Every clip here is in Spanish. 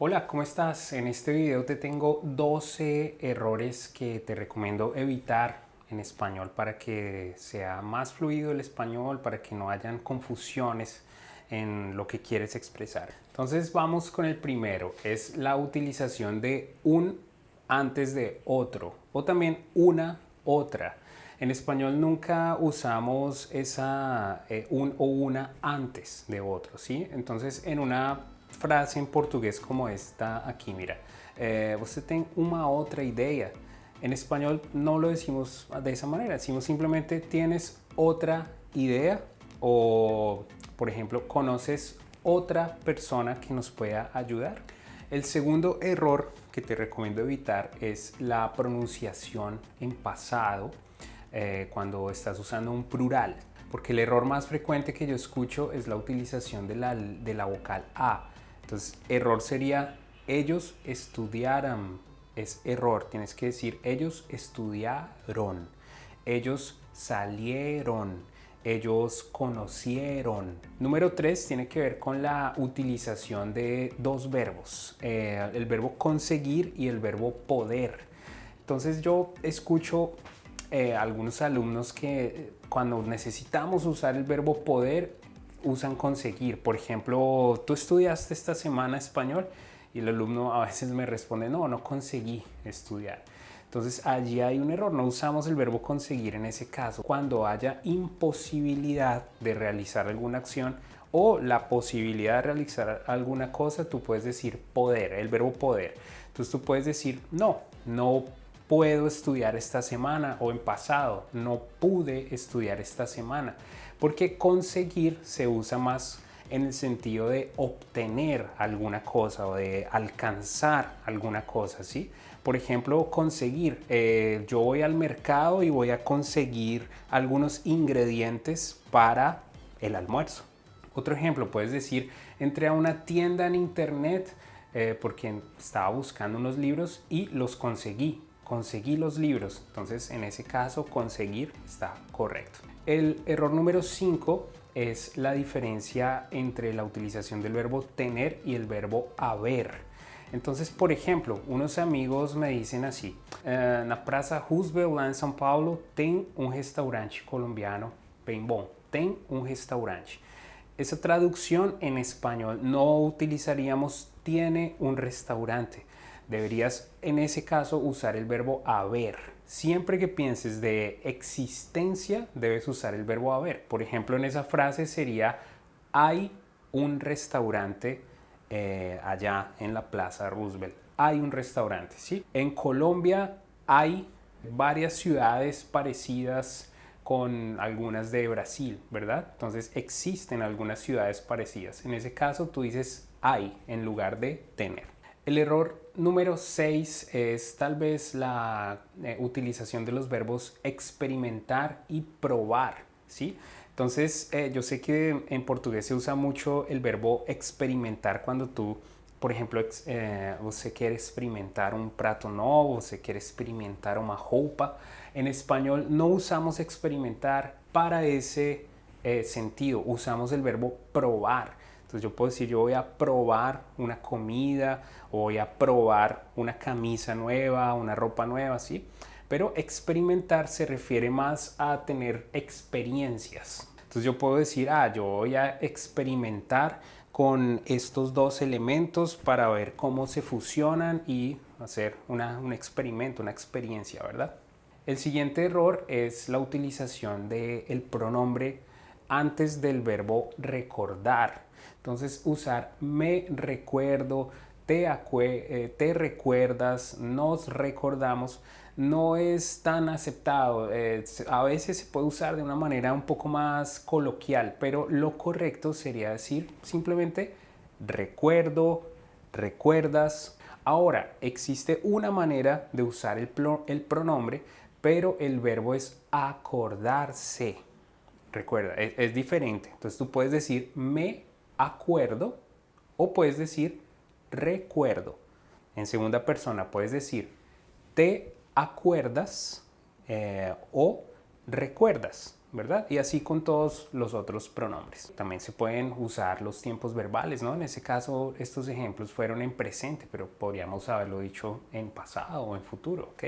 Hola, ¿cómo estás? En este video te tengo 12 errores que te recomiendo evitar en español para que sea más fluido el español, para que no hayan confusiones en lo que quieres expresar. Entonces vamos con el primero, es la utilización de un antes de otro o también una otra. En español nunca usamos esa un o una antes de otro, ¿sí? Entonces en una frase en portugués como esta aquí, mira, você tem una otra idea. En español no lo decimos de esa manera, decimos simplemente tienes otra idea o, por ejemplo, conoces otra persona que nos pueda ayudar. El segundo error que te recomiendo evitar es la pronunciación en pasado cuando estás usando un plural, porque el error más frecuente que yo escucho es la utilización de la vocal A. Entonces, error sería ellos estudiaran. Es error, tienes que decir ellos estudiaron, ellos salieron, ellos conocieron. Número 3 tiene que ver con la utilización de dos verbos, el verbo conseguir y el verbo poder. Entonces yo escucho algunos alumnos que cuando necesitamos usar el verbo poder usan conseguir. Por ejemplo, ¿tú estudiaste esta semana español? Y el alumno a veces me responde, no conseguí estudiar. Entonces allí hay un error, no usamos el verbo conseguir en ese caso. Cuando haya imposibilidad de realizar alguna acción o la posibilidad de realizar alguna cosa, tú puedes decir poder, el verbo poder. Entonces tú puedes decir no puedo estudiar esta semana, o en pasado, no pude estudiar esta semana, porque conseguir se usa más en el sentido de obtener alguna cosa o de alcanzar alguna cosa, ¿sí? Por ejemplo, conseguir. Yo voy al mercado y voy a conseguir algunos ingredientes para el almuerzo. Otro ejemplo, puedes decir, entré a una tienda en internet porque estaba buscando unos libros y los conseguí los libros. Entonces, en ese caso, conseguir está correcto. El error número 5 es la diferencia entre la utilización del verbo tener y el verbo haber. Entonces, por ejemplo, unos amigos me dicen así, na Praça Roosevelt, lá em São Paulo, tem restaurante colombiano bem bom. Tem restaurante. Esa traducción en español no utilizaríamos tiene un restaurante. Deberías en ese caso usar el verbo haber. Siempre que pienses de existencia, debes usar el verbo haber. Por ejemplo, en esa frase sería hay un restaurante allá en la Plaza Roosevelt. Hay un restaurante, ¿sí? En Colombia hay varias ciudades parecidas con algunas de Brasil, ¿verdad? Entonces existen algunas ciudades parecidas. En ese caso tú dices hay en lugar de tener. El error número 6 es tal vez la utilización de los verbos experimentar y probar, ¿sí? Entonces, yo sé que en portugués se usa mucho el verbo experimentar cuando tú, por ejemplo, você quer experimentar un prato nuevo, você quer experimentar una roupa. En español no usamos experimentar para ese sentido, usamos el verbo probar. Entonces yo puedo decir, yo voy a probar una comida o voy a probar una camisa nueva, una ropa nueva, ¿sí? Pero experimentar se refiere más a tener experiencias. Entonces yo puedo decir, yo voy a experimentar con estos dos elementos para ver cómo se fusionan y hacer un experimento, una experiencia, ¿verdad? El siguiente error es la utilización del pronombre antes del verbo recordar. Entonces usar me recuerdo, te recuerdas, nos recordamos, no es tan aceptado. A veces se puede usar de una manera un poco más coloquial, pero lo correcto sería decir simplemente recuerdo, recuerdas. Ahora, existe una manera de usar el pronombre, pero el verbo es acordarse. Recuerda, es diferente. Entonces tú puedes decir me acuerdo o puedes decir recuerdo. En segunda persona puedes decir te acuerdas o recuerdas. ¿verdad? Y así con todos los otros pronombres. También se pueden usar los tiempos verbales, ¿no? En ese caso, estos ejemplos fueron en presente, pero podríamos haberlo dicho en pasado o en futuro, ¿ok?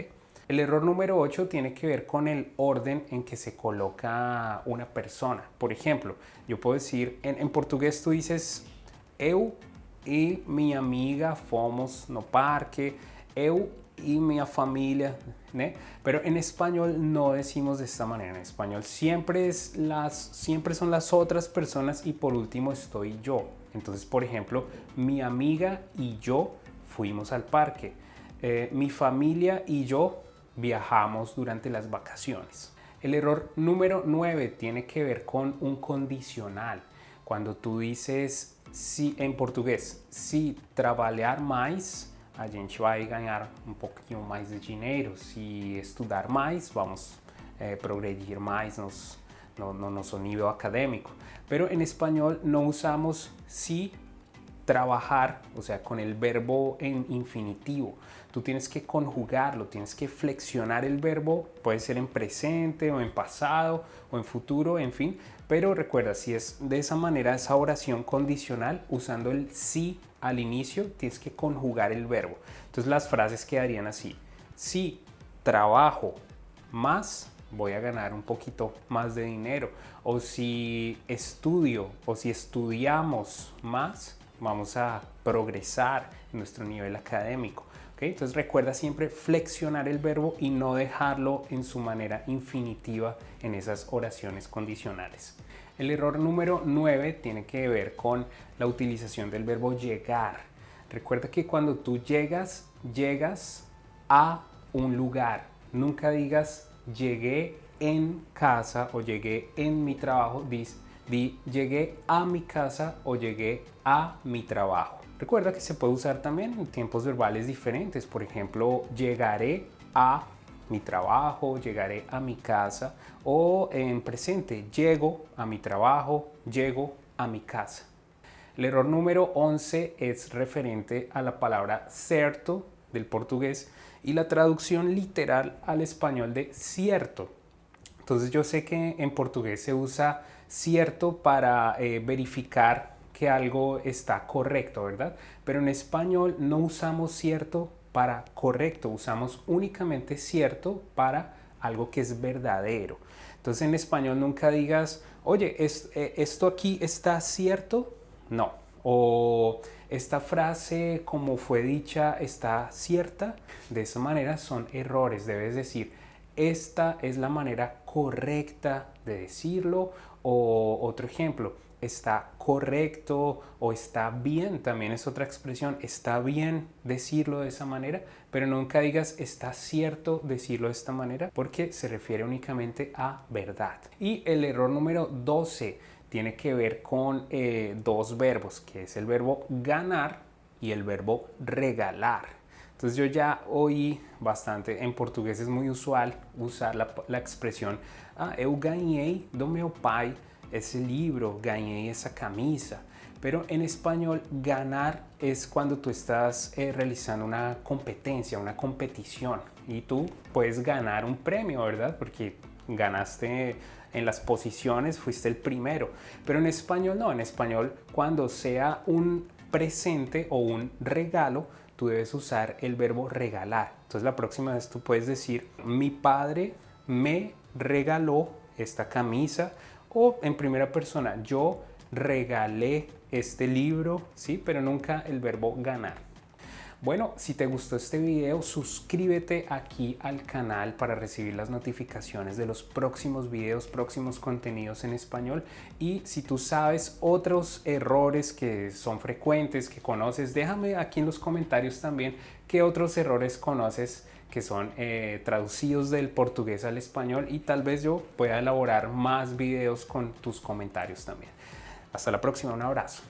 El error número 8 tiene que ver con el orden en que se coloca una persona. Por ejemplo, yo puedo decir, en portugués tú dices eu e minha amiga fomos no parque, eu y mi familia, ¿no? Pero en español no decimos de esta manera. En español siempre son las otras personas y por último estoy yo. Entonces, por ejemplo, mi amiga y yo fuimos al parque. Mi familia y yo viajamos durante las vacaciones. El error número 9 tiene que ver con un condicional. Cuando tú dices, si en português, se trabalhar mais, a gente vai ganhar um pouquinho mais de dinheiro. Se estudar mais, vamos progredir mais no nosso nível académico. Pero en español no usamos si trabajar, o sea, con el verbo en infinitivo. Tú tienes que conjugarlo, tienes que flexionar el verbo, puede ser en presente o en pasado o en futuro, en fin. Pero recuerda, si es de esa manera, esa oración condicional, usando el si al inicio, tienes que conjugar el verbo. Entonces las frases quedarían así: si trabajo más, voy a ganar un poquito más de dinero. O si estudio o si estudiamos más, vamos a progresar en nuestro nivel académico. ¿Okay? Entonces recuerda siempre flexionar el verbo y no dejarlo en su manera infinitiva en esas oraciones condicionales. El error número 9 tiene que ver con la utilización del verbo llegar. Recuerda que cuando tú llegas a un lugar. Nunca digas llegué en casa o llegué en mi trabajo. Di llegué a mi casa o llegué a mi trabajo. Recuerda que se puede usar también en tiempos verbales diferentes. Por ejemplo, llegaré a mi trabajo, llegaré a mi casa, o en presente, llego a mi trabajo, llego a mi casa. El error número 11 es referente a la palabra certo del portugués y la traducción literal al español de cierto. Entonces yo sé que en portugués se usa cierto para verificar que algo está correcto, ¿verdad? Pero en español no usamos cierto para correcto, usamos únicamente cierto para algo que es verdadero. Entonces en español nunca digas, oye, ¿esto aquí está cierto? No. O esta frase como fue dicha está cierta. De esa manera son errores. Debes decir, esta es la manera correcta de decirlo. O otro ejemplo, está correcto o está bien, también es otra expresión, está bien decirlo de esa manera, pero nunca digas está cierto decirlo de esta manera porque se refiere únicamente a verdad. Y el error número 12 tiene que ver con dos verbos, que es el verbo ganar y el verbo regalar. Entonces yo ya oí bastante, en portugués es muy usual usar la expresión eu ganhei do meu pai ese libro, gané esa camisa. Pero en español ganar es cuando tú estás realizando una competencia, una competición y tú puedes ganar un premio, ¿verdad? Porque ganaste en las posiciones, fuiste el primero. Pero en español no, en español cuando sea un presente o un regalo, tú debes usar el verbo regalar. Entonces la próxima vez tú puedes decir, mi padre me regaló esta camisa, o en primera persona, yo regalé este libro, ¿sí? Pero nunca el verbo ganar. Bueno, si te gustó este video, suscríbete aquí al canal para recibir las notificaciones de los próximos videos, próximos contenidos en español. Y si tú sabes otros errores que son frecuentes, que conoces, déjame aquí en los comentarios también qué otros errores conoces que son traducidos del portugués al español y tal vez yo pueda elaborar más videos con tus comentarios también. Hasta la próxima, un abrazo.